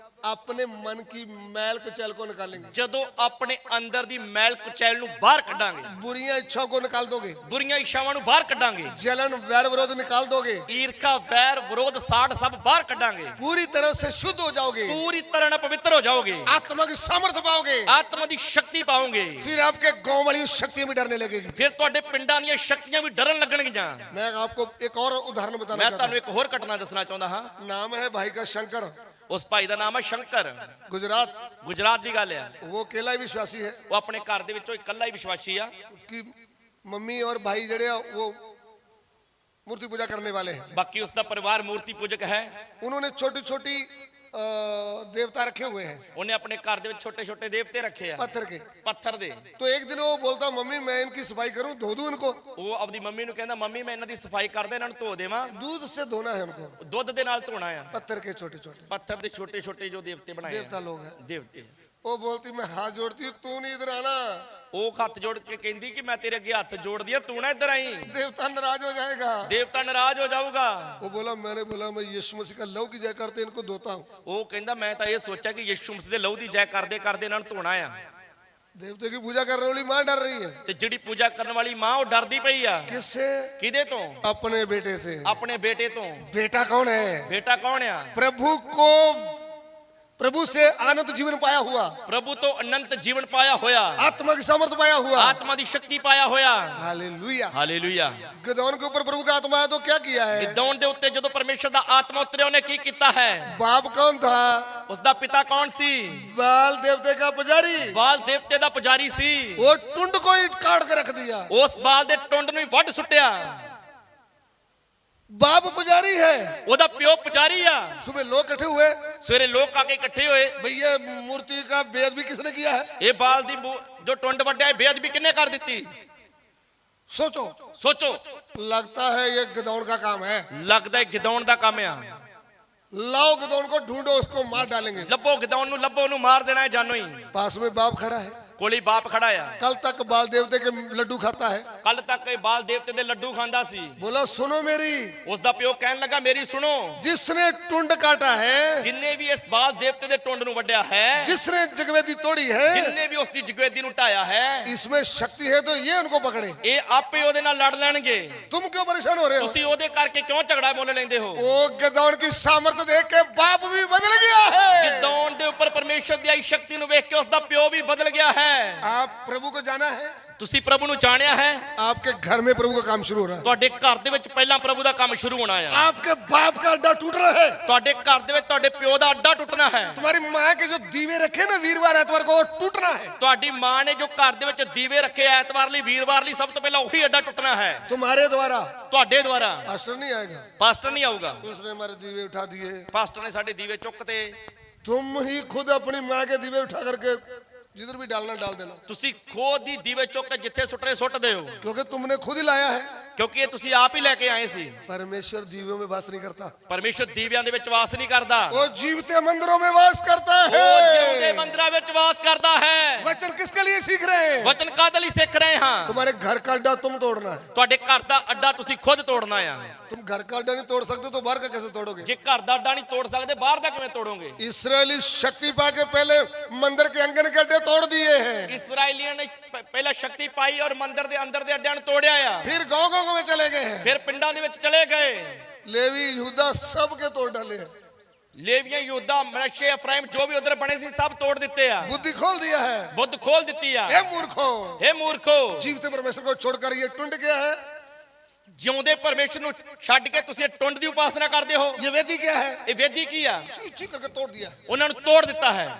Speaker 1: अपने मन की मैल कुचैल को निकालेंगे,
Speaker 2: ਜਦੋਂ ਆਪਣੇ ਅੰਦਰ ਦੀ ਮੈਲ ਕੁਚੈਲ ਨੂੰ ਬਾਹਰ ਕੱਢਾਂਗੇ,
Speaker 1: बुरियां इच्छाओं को निकाल दोगे,
Speaker 2: ਬੁਰੀਆਂ ਇੱਛਾਵਾਂ ਨੂੰ ਬਾਹਰ ਕੱਢਾਂਗੇ,
Speaker 1: जलन वैर विरोध निकाल दोगे,
Speaker 2: ਈਰਖਾ ਵੈਰ ਵਿਰੋਧ ਸਾੜ ਸਭ ਬਾਹਰ ਕੱਢਾਂਗੇ,
Speaker 1: पूरी तरह से शुद्ध हो जाओगे,
Speaker 2: ਪੂਰੀ ਤਰ੍ਹਾਂ ਨਾਲ ਪਵਿੱਤਰ ਹੋ ਜਾਓਗੇ,
Speaker 1: आत्मा की सामर्थ पाओगे।
Speaker 2: ਆਤਮਾ ਦੀ ਸ਼ਕਤੀ ਪਾਓਗੇ।
Speaker 1: फिर आपके गांव वाली शक्ति भी डरने लगेगी।
Speaker 2: ਫਿਰ ਤੁਹਾਡੇ ਪਿੰਡਾਂ ਦੀਆਂ ਸ਼ਕਤੀਆਂ ਵੀ ਡਰਨ ਲੱਗਣਗੀਆਂ।
Speaker 1: मैं आपको एक और उदाहरण बताना
Speaker 2: ਮੈਂ
Speaker 1: चाहता
Speaker 2: ਤੁਹਾਨੂੰ ਇੱਕ ਹੋਰ ਘਟਨਾ ਦੱਸਣਾ ਚਾਹੁੰਦਾ ਹਾਂ।
Speaker 1: हूं। नाम है भाई का शंकर,
Speaker 2: ਉਸ ਭਾਈ ਦਾ ਨਾਮ ਹੈ ਸ਼ੰਕਰ।
Speaker 1: गुजरात।
Speaker 2: ਗੁਜਰਾਤ ਦੀ ਗੱਲ ਆ।
Speaker 1: वो अकेला ही विश्वासी है।
Speaker 2: ਉਹ ਆਪਣੇ ਘਰ ਦੇ ਵਿੱਚੋਂ ਇਕੱਲਾ ਹੀ ਵਿਸ਼ਵਾਸੀ ਆ।
Speaker 1: उसकी मम्मी और भाई जड़े वो मूर्ति पूजा करने वाले हैं।
Speaker 2: ਬਾਕੀ ਉਸ ਦਾ ਪਰਿਵਾਰ ਮੂਰਤੀ ਪੂਜਕ ਹੈ।
Speaker 1: उन्होंने छोटी छोटी देवता रखे हुए हैं,
Speaker 2: ਉਹਨੇ ਆਪਣੇ ਘਰ ਦੇ ਵਿੱਚ ਛੋਟੇ ਛੋਟੇ ਦੇਵਤੇ ਰੱਖੇ ਆ,
Speaker 1: पत्थर के।
Speaker 2: ਪੱਥਰ ਦੇ।
Speaker 1: तो एक दिन वो बोलता, मम्मी मैं इनकी सफाई करूं, धो दूं इनको।
Speaker 2: ਉਹ ਆਪਦੀ ਮੰਮੀ ਨੂੰ ਕਹਿੰਦਾ, ਮੰਮੀ ਮੈਂ ਇਹਨਾਂ ਦੀ ਸਫਾਈ ਕਰਦਾ, ਇਹਨਾਂ ਨੂੰ ਧੋ ਦੇਵਾਂ।
Speaker 1: दूध से धोना है उनको।
Speaker 2: ਦੁੱਧ ਦੇ ਨਾਲ ਧੋਣਾ ਆ।
Speaker 1: पत्थर के छोटे छोटे
Speaker 2: ਪੱਥਰ ਦੇ ਛੋਟੇ ਛੋਟੇ ਜੋ ਦੇਵਤੇ ਬਣਾਏ
Speaker 1: देवता
Speaker 2: ਆ,
Speaker 1: लोग हैं।
Speaker 2: ਦੇਵਤੇ।
Speaker 1: वो बोलती, मैं हाथ जोड़ती हूँ, तू नहीं इधर आना।
Speaker 2: ਉਹ ਹੱਥ ਜੋੜ ਕੇ ਕਹਿੰਦੀ ਕਿ ਮੈਂ ਤੇਰੇ ਅੱਗੇ ਹੱਥ ਜੋੜਦੀ ਆ, ਤੂੰ ਨਾ ਇੱਧਰ ਆਈ,
Speaker 1: देवता नाराज हो जाएगा।
Speaker 2: ਦੇਵਤਾ ਨਾਰਾਜ਼ ਹੋ ਜਾਊਗਾ।
Speaker 1: वो बोला, मैंने बोला मैं यीशु मसीह का लहू की जय करते इनको धोता हूँ।
Speaker 2: ਉਹ ਕਹਿੰਦਾ ਮੈਂ ਤਾਂ ਇਹ ਸੋਚਿਆ ਕਿ ਯਿਸੂ ਮਸੀਹ ਦੇ ਲਹੂ ਦੀ ਜੈ ਕਰਦੇ ਕਰਦੇ ਇਹਨਾਂ ਨੂੰ ਧੋਣਾ ਆ।
Speaker 1: देवते की पूजा करने वाली माँ डर रही है।
Speaker 2: ਤੇ ਜਿਹੜੀ ਪੂਜਾ ਕਰਨ ਵਾਲੀ ਮਾਂ ਉਹ ਡਰਦੀ ਪਈ ਆ।
Speaker 1: किससे?
Speaker 2: ਕਿਹਦੇ ਤੋਂ?
Speaker 1: अपने बेटे से।
Speaker 2: ਆਪਣੇ ਬੇਟੇ ਤੋਂ।
Speaker 1: बेटा कौन है?
Speaker 2: ਬੇਟਾ ਕੌਣ ਆ?
Speaker 1: प्रभु से अनंत जीवन पाया हुआ,
Speaker 2: ਪ੍ਰਭੂ ਤੋਂ ਅਨੰਤ ਜੀਵਨ ਪਾਇਆ ਹੋਇਆ,
Speaker 1: आत्मा की सामर्थ पाया हुआ।
Speaker 2: ਆਤਮਾ ਦੀ ਸ਼ਕਤੀ ਪਾਇਆ ਹੋਇਆ।
Speaker 1: हालेलुया।
Speaker 2: ਹਾਲੇਲੂਇਆ।
Speaker 1: गिदोन के ऊपर प्रभु का आत्मा है तो क्या किया है?
Speaker 2: ਗਿਦੌਨ ਦੇ ਉੱਤੇ ਜਦੋਂ ਪਰਮੇਸ਼ਰ ਦਾ ਆਤਮਾ ਉਤਰਿਆ, ਉਹਨੇ ਕੀ ਕੀਤਾ ਹੈ?
Speaker 1: बाप कौन था?
Speaker 2: ਉਸ ਦਾ ਪਿਤਾ ਕੌਣ ਸੀ?
Speaker 1: बाल देवते का पुजारी।
Speaker 2: ਬਾਲ ਦੇਵਤੇ ਦਾ ਪੁਜਾਰੀ ਸੀ।
Speaker 1: वो टुंड को ही काट के रख दिया।
Speaker 2: ਉਸ ਬਾਲ ਦੇ ਟੁੰਡ ਨੂੰ ਹੀ ਵੱਢ ਸੁੱਟਿਆ।
Speaker 1: बाप पुजारी है।
Speaker 2: ਉਹਦਾ ਪਿਓ ਪੁਜਾਰੀ ਆ।
Speaker 1: सुबह लोग इकट्ठे हुए,
Speaker 2: ਸਵੇਰੇ ਲੋਕ ਆ ਕੇ ਇਕੱਠੇ ਹੋਏ।
Speaker 1: भैया मूर्ति का बेद भी किसने किया है?
Speaker 2: ਇਹ ਬਾਲ ਦੀ ਜੋ ਟੁੰਡ ਵੱਢਿਆ, ਇਹ ਬੇਅਦਬੀ ਕਿੰਨੇ ਕਰ ਦਿੱਤੀ?
Speaker 1: सोचो।
Speaker 2: ਸੋਚੋ।
Speaker 1: लगता है ये गिदोन का काम है।
Speaker 2: ਲੱਗਦਾ ਹੈ ਗਿਦੌਨ ਦਾ ਕੰਮ ਆ।
Speaker 1: लाओ गिदोन को ढूंढो, उसको मार डालेंगे।
Speaker 2: ਲੱਭੋ ਗਿਦੌਨ ਨੂੰ, ਲੱਭੋ ਉਹਨੂੰ ਮਾਰ ਦੇਣਾ ਹੈ ਜਾਨੋ ਹੀ।
Speaker 1: पास में बाप खड़ा है।
Speaker 2: ਕੋਲੀ ਬਾਪ ਖੜਾ ਆ।
Speaker 1: कल तक बाल देवते के लड्डू खाता है।
Speaker 2: ਕੱਲ ਤੱਕ ਇਹ ਬਾਲ ਦੇਵਤੇ ਦੇ ਲੱਡੂ ਖਾਂਦਾ ਸੀ।
Speaker 1: बोला, सुनो मेरी।
Speaker 2: ਉਸ ਦਾ ਪਿਓ ਕਹਿਣ ਲੱਗਾ, ਮੇਰੀ ਸੁਣੋ।
Speaker 1: जिसने टुंड काटा है,
Speaker 2: ਜਿੰਨੇ ਵੀ ਇਸ ਬਾਲ ਦੇਵਤੇ ਦੇ ਟੁੰਡ ਨੂੰ ਵੱਢਿਆ ਹੈ,
Speaker 1: जिसने जगवेदी तोड़ी है,
Speaker 2: ਜਿੰਨੇ ਵੀ ਉਸ ਦੀ ਜਗਵੇਦੀ ਨੂੰ ਢਾਇਆ ਹੈ,
Speaker 1: इसमें शक्ति है तो ये उनको पकड़े।
Speaker 2: ਇਹ ਆਪੇ ਉਹਦੇ ਨਾਲ ਲੜ ਲੈਣਗੇ।
Speaker 1: तुम क्यों परेशान हो रहे हो?
Speaker 2: ਤੁਸੀਂ ਉਹਦੇ ਕਰਕੇ ਕਿਉਂ ਝਗੜਾ ਮੁੱਲ ਲੈਂਦੇ ਹੋ?
Speaker 1: वो गिदोन की सामर्थ्य देख के बाप भी बदल गया है।
Speaker 2: ਗਿਦੌਨ ਦੇ ਉੱਪਰ ਪਰਮੇਸ਼ਰ ਦੀ ਆਈ ਸ਼ਕਤੀ ਨੂੰ ਵੇਖ ਕੇ ਉਸ ਦਾ ਪਿਓ ਵੀ ਬਦਲ ਗਿਆ ਹੈ।
Speaker 1: आप प्रभु को जाना है।
Speaker 2: ਤੁਸੀਂ ਪ੍ਰਭੂ ਨੂੰ ਜਾਣਿਆ ਹੈ।
Speaker 1: आपके घर में प्रभु का काम शुरू हो रहा है।
Speaker 2: ਤੁਹਾਡੇ ਘਰ ਦੇ ਵਿੱਚ ਪਹਿਲਾਂ ਪ੍ਰਭੂ ਦਾ ਕੰਮ ਸ਼ੁਰੂ ਹੋਣਾ ਆ।
Speaker 1: आपके बाप का अड्डा टूट रहा है।
Speaker 2: ਤੁਹਾਡੇ ਘਰ ਦੇ ਵਿੱਚ ਤੁਹਾਡੇ ਪਿਓ ਦਾ ਅੱਡਾ ਟੁੱਟਣਾ ਹੈ।
Speaker 1: तुम्हारी माँ के जो दीवे रखे ना वीरवार एतवार को, वो टूटना है।
Speaker 2: ਤੁਹਾਡੀ ਮਾਂ ਨੇ ਜੋ ਘਰ ਦੇ ਵਿੱਚ ਦੀਵੇ ਰੱਖੇ ਐਤਵਾਰ ਲਈ, ਵੀਰਵਾਰ ਲਈ, ਸਭ ਤੋਂ ਪਹਿਲਾਂ ਉਹੀ ਅੱਡਾ ਟੁੱਟਣਾ ਹੈ।
Speaker 1: तुम्हारे द्वारा।
Speaker 2: ਤੁਹਾਡੇ ਦੁਆਰਾ।
Speaker 1: पास्टर नहीं आएगा।
Speaker 2: ਪਾਸਟਰ ਨਹੀਂ ਆਊਗਾ।
Speaker 1: उसने हमारे दीवे उठा दिए।
Speaker 2: ਪਾਸਟਰ ਨੇ ਸਾਡੇ ਦੀਵੇ ਚੁੱਕ ਤੇ।
Speaker 1: तुम ही खुद अपनी माँ के दीवे उठा करके जिधर भी डालना डाल देना,
Speaker 2: ਤੁਸੀਂ ਖੋਦ ਦੀ ਦੀਵੇ ਚੁੱਕ ਕੇ ਜਿੱਥੇ ਸੁੱਟਣੇ ਸੁੱਟ ਦਿਓ,
Speaker 1: क्योंकि तुमने खुद ही लाया है।
Speaker 2: ਕਿਉਂਕਿ ਇਹ ਤੁਸੀਂ ਆਪ ਹੀ ਲੈ ਕੇ ਆਏ ਸੀ।
Speaker 1: परमेश्वर दीवों में वास नहीं करता,
Speaker 2: ਪਰਮੇਸ਼ਰ ਦੀਵਿਆਂ ਦੇ ਵਿੱਚ ਵਾਸ ਨਹੀਂ ਕਰਦਾ,
Speaker 1: वो जीवते मंदिरों में वास करता
Speaker 2: ਉਹ ਜਿਉਂਦੇ
Speaker 1: है।
Speaker 2: ਮੰਦਿਰਾਂ ਵਿੱਚ ਵਾਸ ਕਰਦਾ ਹੈ।
Speaker 1: वचन किसके लिए सीख रहे हैं?
Speaker 2: ਵਚਨ ਕਾਹਦੇ ਲਈ ਸਿੱਖ ਰਹੇ ਹਾਂ?
Speaker 1: तुम्हारे घर का अड्डा तुम तोड़ना है।
Speaker 2: ਤੁਹਾਡੇ ਘਰ ਦਾ ਅੱਡਾ ਤੁਸੀਂ ਖੁਦ ਤੋੜਨਾ ਆ।
Speaker 1: तुम घर का अड्डा नहीं तोड़ सकते तो बाहर का कैसे तोड़ोगे?
Speaker 2: ਜੇ ਘਰ ਦਾ ਅੱਡਾ ਨਹੀਂ ਤੋੜ ਸਕਦੇ ਬਾਹਰ ਦਾ ਕਿਵੇਂ ਤੋੜੋਗੇ?
Speaker 1: इसराइली शक्ति पाके पहले मंदिर के अंगन के अड्डे तोड़ दिए हैं,
Speaker 2: ਇਸਰਾਈਲੀਆਂ ਨੇ ਪਹਿਲਾਂ ਸ਼ਕਤੀ ਪਾਈ ਔਰ ਮੰਦਿਰ ਦੇ ਅੰਦਰ ਦੇ ਅੱਡਿਆਂ ਨੂੰ ਤੋੜਿਆ ਆ।
Speaker 1: फिर गांव में चले गए हैं।
Speaker 2: ਫਿਰ ਪਿੰਡਾਂ ਦੇ ਵਿੱਚ ਚਲੇ ਗਏ।
Speaker 1: लेवी यहूदा सब के तोड़ डाले हैं,
Speaker 2: ਲੇਵੀਆਂ ਯਹੂਦਾ ਮਨਸ਼ੇ ਅਫਰਾਇਮ ਜੋ ਵੀ ਉਧਰ ਬਣੇ ਸੀ ਸਭ ਤੋੜ ਦਿੱਤੇ ਆ।
Speaker 1: बुद्धि खोल दिया है।
Speaker 2: ਬੁੱਧ ਖੋਲ ਦਿੱਤੀ ਆ।
Speaker 1: हे मूर्खों,
Speaker 2: हे ਮੂਰਖੋ,
Speaker 1: जीवते परमेश्वर को छोड़कर ये टुंड गया है।
Speaker 2: ਜਿਉਂਦੇ ਪਰਮੇਸ਼ਰ ਨੂੰ ਛੱਡ ਕੇ ਤੁਸੀਂ ਟੁੰਡ ਦੀ ਉਪਾਸਨਾ ਕਰਦੇ ਹੋ।
Speaker 1: ये वेदी क्या है?
Speaker 2: ਇਹ ਵੇਦੀ ਕੀ ਆ?
Speaker 1: छी छी करके तोड़ दिया।
Speaker 2: ਉਹਨਾਂ ਨੂੰ ਤੋੜ ਦਿੱਤਾ ਹੈ।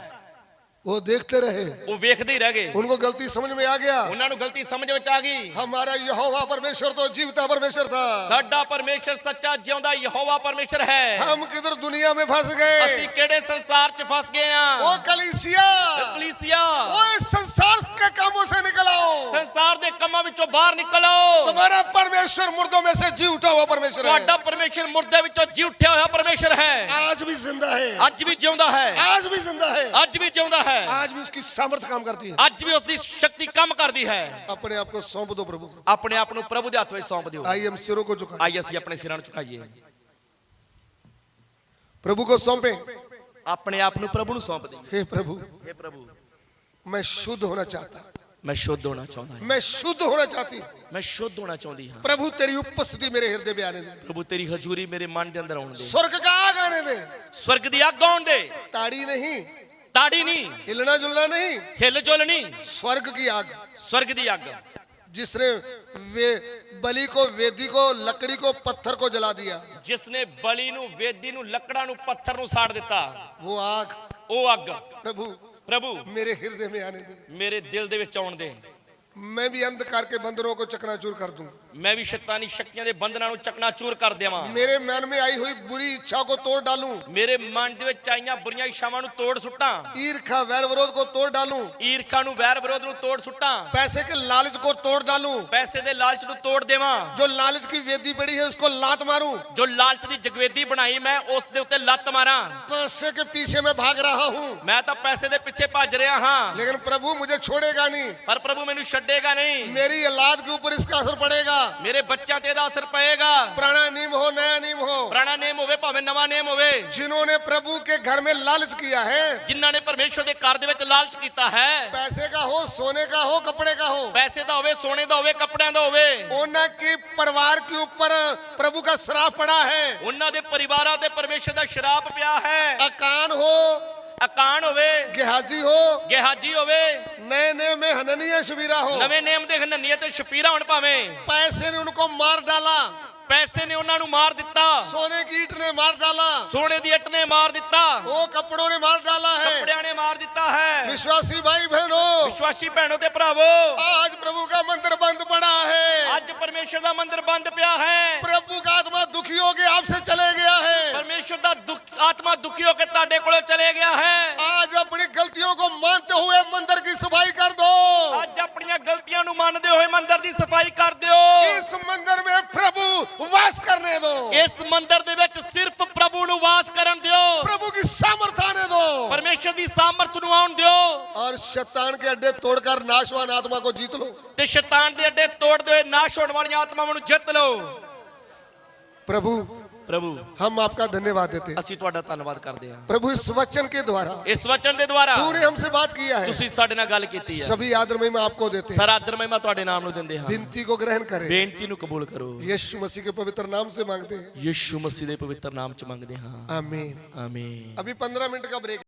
Speaker 1: वो देखते रहे,
Speaker 2: ਉਹ ਵੇਖਦੇ ਹੀ ਰਹਿ ਗਏ।
Speaker 1: उनको गलती समझ में आ गया।
Speaker 2: ਉਹਨਾਂ ਨੂੰ ਗਲਤੀ ਸਮਝ ਵਿੱਚ ਆ ਗਈ।
Speaker 1: हमारा यहोवा परमेश्वर तो जीवता परमेश्वर था,
Speaker 2: ਸਾਡਾ ਪਰਮੇਸ਼ਰ ਸੱਚਾ ਜਿਉਂਦਾ ਯਹੋਵਾ ਪਰਮੇਸ਼ਰ ਹੈ।
Speaker 1: हम किधर दुनिया में फंस
Speaker 2: ਅਸੀਂ
Speaker 1: गए।
Speaker 2: ਕਿਹੜੇ ਸੰਸਾਰ 'ਚ ਫਸ ਗਏ
Speaker 1: वो
Speaker 2: ਆ?
Speaker 1: कलीसिया,
Speaker 2: ਕਲੀਸਿਆ,
Speaker 1: वो इस संसार के कामों से निकल आओ।
Speaker 2: ਸੰਸਾਰ ਦੇ ਕੰਮਾਂ ਵਿੱਚੋਂ ਬਾਹਰ ਨਿਕਲ ਆਓ।
Speaker 1: तुम्हारा परमेश्वर मुर्दों में से जी उठा हुआ परमेश्वर
Speaker 2: ਤੁਹਾਡਾ
Speaker 1: है,
Speaker 2: ਪਰਮੇਸ਼ਰ ਮੁਰਦੇ ਵਿੱਚੋਂ ਜੀ ਉੱਠਿਆ ਹੋਇਆ ਪਰਮੇਸ਼ਰ ਹੈ।
Speaker 1: आज भी जिंदा है,
Speaker 2: ਅੱਜ ਵੀ ਜਿਉਂਦਾ ਹੈ।
Speaker 1: आज भी जिंदा है,
Speaker 2: ਅੱਜ ਵੀ ਜਿਉਂਦਾ ਹੈ।
Speaker 1: आज भी उसकी सामर्थ काम करती है।
Speaker 2: ਅੱਜ ਵੀ ਉਸਦੀ ਸ਼ਕਤੀ ਕੰਮ ਕਰਦੀ ਹੈ।
Speaker 1: अपने आप को सौंप दो प्रभु को।
Speaker 2: ਆਪਣੇ ਆਪ ਨੂੰ ਪ੍ਰਭੂ ਦੇ ਹੱਥ ਵਿੱਚ ਸੌਂਪ ਦਿਓ।
Speaker 1: आइए हम सिरों को झुकाएं,
Speaker 2: ਆइए ਅਸੀਂ ਆਪਣੇ ਸਿਰਾਂ ਨੂੰ ਝੁਕਾਈਏ।
Speaker 1: प्रभु को सौंपे।
Speaker 2: ਆਪਣੇ ਆਪ ਨੂੰ ਪ੍ਰਭੂ ਨੂੰ ਸੌਂਪ ਦਈਏ।
Speaker 1: हे प्रभु,
Speaker 2: हे ਪ੍ਰਭੂ,
Speaker 1: मैं शुद्ध होना चाहता हूं,
Speaker 2: ਮੈਂ ਸ਼ੁੱਧ ਹੋਣਾ ਚਾਹੁੰਦਾ ਹਾਂ।
Speaker 1: मैं शुद्ध होना चाहती हूं।
Speaker 2: ਮੈਂ ਸ਼ੁੱਧ ਹੋਣਾ ਚਾਹੁੰਦੀ ਹਾਂ।
Speaker 1: प्रभु तेरी उपस्थिति मेरे हृदय में आने दे,
Speaker 2: ਪ੍ਰਭੂ ਤੇਰੀ ਹਜ਼ੂਰੀ ਮੇਰੇ ਮਨ ਦੇ ਅੰਦਰ ਆਉਣ ਦੇ।
Speaker 1: स्वर्ग का आग आने दे।
Speaker 2: ਸਵਰਗ ਦੀ ਅੱਗ ਆਉਣ ਦੇ।
Speaker 1: ताड़ी नहीं,
Speaker 2: ਤਾੜੀ ਨਹੀਂ,
Speaker 1: हिलना जुलना नहीं,
Speaker 2: ਹਿੱਲ ਜੁਲ ਨਹੀਂ,
Speaker 1: स्वर्ग की आग।
Speaker 2: ਸਵਰਗ ਦੀ ਅੱਗ।
Speaker 1: जिसने वे बलि को, वेदी को, लकड़ी को, पत्थर को जला दिया,
Speaker 2: ਜਿਸ ਨੇ ਬਲੀ ਨੂੰ, ਵੇਦੀ ਨੂੰ, ਲੱਕੜਾਂ ਨੂੰ, ਪੱਥਰ ਨੂੰ ਸਾੜ ਦਿੱਤਾ,
Speaker 1: वो आग
Speaker 2: ਉਹ ਅੱਗ
Speaker 1: प्रभु
Speaker 2: ਪ੍ਰਭੂ
Speaker 1: मेरे हृदय में आने दे।
Speaker 2: ਮੇਰੇ ਦਿਲ ਦੇ ਵਿੱਚ ਆਉਣ ਦੇ।
Speaker 1: मैं भी अंधकार के बंदरों को चकनाचूर कर दूं,
Speaker 2: ਮੈਂ ਵੀ ਸ਼ੈਤਾਨੀ ਸ਼ਕਤੀਆਂ ਦੇ ਬੰਧਨਾਂ ਨੂੰ ਚਕਨਾਚੂਰ ਕਰ ਦੇਵਾਂ।
Speaker 1: मेरे मन में आई हुई बुरी इच्छा को तोड़ डालूं,
Speaker 2: ਮੇਰੇ ਮਨ ਦੇ ਵਿੱਚ ਆਈਆਂ ਬੁਰੀਆਂ ਇੱਛਾਵਾਂ ਨੂੰ ਤੋੜ ਸੁੱਟਾਂ।
Speaker 1: ईर्खा वैर विरोध को तोड़ डालूं,
Speaker 2: ਈਰਖਾ ਨੂੰ, ਵੈਰ ਵਿਰੋਧ ਨੂੰ ਤੋੜ ਸੁੱਟਾਂ।
Speaker 1: पैसे के लालच को तोड़ डालूं,
Speaker 2: ਪੈਸੇ ਦੇ ਲਾਲਚ ਨੂੰ ਤੋੜ ਦੇਵਾਂ।
Speaker 1: जो लालच की वेदी पड़ी है उसको लात मारूं,
Speaker 2: ਜੋ ਲਾਲਚ ਦੀ ਜਗਵੇਦੀ ਬਣਾਈ ਮੈਂ ਉਸ ਦੇ ਉੱਤੇ ਲੱਤ ਮਾਰਾਂ।
Speaker 1: पैसे के पीछे मैं भाग रहा हूं,
Speaker 2: ਮੈਂ ਤਾਂ ਪੈਸੇ ਦੇ ਪਿੱਛੇ ਭੱਜ ਰਿਹਾ ਹਾਂ,
Speaker 1: लेकिन प्रभु मुझे छोड़ेगा नहीं।
Speaker 2: ਪਰ ਪ੍ਰਭੂ ਮੈਨੂੰ ਛੱਡੇਗਾ ਨਹੀਂ।
Speaker 1: मेरी औलाद के ऊपर इसका असर पड़ेगा।
Speaker 2: ਮੇਰੇ ਬੱਚਿਆਂ ਤੇ ਇਹਦਾ ਅਸਰ ਪਏਗਾ।
Speaker 1: पुराना नियम हो, नया नियम हो,
Speaker 2: ਪੁਰਾਣਾ ਨੇਮ ਹੋਵੇ ਭਾਵੇਂ ਨਵਾਂ ਨੇਮ ਹੋਵੇ,
Speaker 1: जिन्होंने प्रभु के घर में लालच किया है,
Speaker 2: ਜਿਨ੍ਹਾਂ ਨੇ ਪਰਮੇਸ਼ਰ ਦੇ ਘਰ ਦੇ ਵਿੱਚ ਲਾਲਚ ਕੀਤਾ ਹੈ,
Speaker 1: पैसे का हो, सोने का हो, कपड़े का हो,
Speaker 2: ਪੈਸੇ ਦਾ ਹੋਵੇ, ਸੋਨੇ ਦਾ ਹੋਵੇ, ਕੱਪੜਿਆਂ ਦਾ ਹੋਵੇ,
Speaker 1: उनके परिवार के ऊपर प्रभु का श्राप पड़ा है।
Speaker 2: ਉਹਨਾਂ ਦੇ ਪਰਿਵਾਰਾਂ ਤੇ ਪਰਮੇਸ਼ਰ ਦਾ ਸ਼ਰਾਪ ਪਿਆ ਹੈ।
Speaker 1: अकान हो,
Speaker 2: ਅਕਾਨ ਹੋਵੇ,
Speaker 1: गेहाजी हो,
Speaker 2: ਗੇਹਾਜੀ ਹੋਵੇ,
Speaker 1: नए नए में हननिया शबीरा हो,
Speaker 2: ਨਵੇਂ ਨੇਮ ਦੇ ਹਨਨੀਏ ਤੇ ਸ਼ਫੀਰਾ ਹੋਣ ਭਾਵੇਂ,
Speaker 1: पैसे ने उनको मार डाला,
Speaker 2: ਪੈਸੇ ਨੇ ਉਹਨਾਂ ਨੂੰ ਮਾਰ ਦਿੱਤਾ,
Speaker 1: सोने की ईंट ने मार डाला,
Speaker 2: ਸੋਨੇ ਦੀ ਇੱਟ ਨੇ ਮਾਰ ਦਿੱਤਾ,
Speaker 1: वो कपड़ों ने मार डाला है।
Speaker 2: ਕੱਪੜਿਆਂ ਨੇ ਮਾਰ ਦਿੱਤਾ ਹੈ।
Speaker 1: विश्वासी भाई बहनों,
Speaker 2: ਵਿਸ਼ਵਾਸੀ ਭੈਣੋ ਤੇ ਭਰਾਵੋ,
Speaker 1: आज प्रभु का मंदिर बंद पड़ा है।
Speaker 2: ਅੱਜ ਪਰਮੇਸ਼ਰ ਦਾ ਮੰਦਿਰ ਬੰਦ ਪਿਆ ਹੈ।
Speaker 1: प्रभु का आत्मा दुखी हो के आपसे चले गया है।
Speaker 2: ਪਰਮੇਸ਼ਰ ਦਾ ਆਤਮਾ ਦੁਖੀ ਹੋ ਕੇ ਤੁਹਾਡੇ ਕੋਲੋਂ ਚਲੇ ਗਿਆ ਹੈ।
Speaker 1: आज अपनी गलतियों को मानते हुए मंदिर की सफाई कर दो।
Speaker 2: ਅੱਜ ਆਪਣੀਆਂ ਗਲਤੀਆਂ ਨੂੰ ਮੰਨਦੇ ਹੋਏ ਮੰਦਿਰ ਦੀ ਸਫਾਈ ਕਰ ਦਿਓ।
Speaker 1: इस मंदिर में प्रभु वास करने दो।
Speaker 2: ਇਸ ਮੰਦਿਰ ਦੇ ਵਿੱਚ ਸਿਰਫ ਪ੍ਰਭੂ ਨੂੰ ਵਾਸ ਕਰਨ ਦਿਓ।
Speaker 1: प्रभु की सामर्थ आने दो
Speaker 2: ਪਰਮੇਸ਼ਰ ਦੀ ਸਾਮਰਥ ਨੂੰ ਆਉਣ ਦਿਓ
Speaker 1: और शैतान के अड्डे तोड़कर नाशवान आत्मा को जीत लो।
Speaker 2: ਤੇ ਸ਼ੈਤਾਨ ਦੇ ਅੱਡੇ ਤੋੜਦੇ ਹੋਏ ਨਾਸ਼ ਹੋਣ ਵਾਲੀਆਂ ਆਤਮਾਵਾਂ ਨੂੰ ਜਿੱਤ ਲਓ।
Speaker 1: प्रभु
Speaker 2: ਪ੍ਰਭੂ
Speaker 1: हम आपका धन्यवाद देते हैं।
Speaker 2: ਅਸੀਂ ਤੁਹਾਡਾ ਧੰਨਵਾਦ ਕਰਦੇ ਹਾਂ।
Speaker 1: प्रभु इस वचन के द्वारा
Speaker 2: ਇਸ ਵਚਨ ਦੇ ਦੁਆਰਾ
Speaker 1: तूने हमसे बात किया है।
Speaker 2: ਤੁਸੀਂ ਸਾਡੇ ਨਾਲ ਗੱਲ ਕੀਤੀ ਹੈ।
Speaker 1: सभी आदर महिमा आपको देते हैं।
Speaker 2: ਸਾਰਾ ਆਦਰ ਮਹਿਮਾ ਤੁਹਾਡੇ ਨਾਮ ਨੂੰ ਦਿੰਦੇ ਹਾਂ।
Speaker 1: विनती को ग्रहण करें।
Speaker 2: ਬੇਨਤੀ ਨੂੰ ਕਬੂਲ ਕਰੋ।
Speaker 1: यीशु मसीह के पवित्र नाम से मांगते हैं,
Speaker 2: ਯਿਸੂ ਮਸੀਹ ਦੇ ਪਵਿੱਤਰ ਨਾਮ ਚ ਮੰਗਦੇ ਹਾਂ।
Speaker 1: आमीन।
Speaker 2: ਆਮੀਨ।
Speaker 1: अभी 15 मिनट का ब्रेक।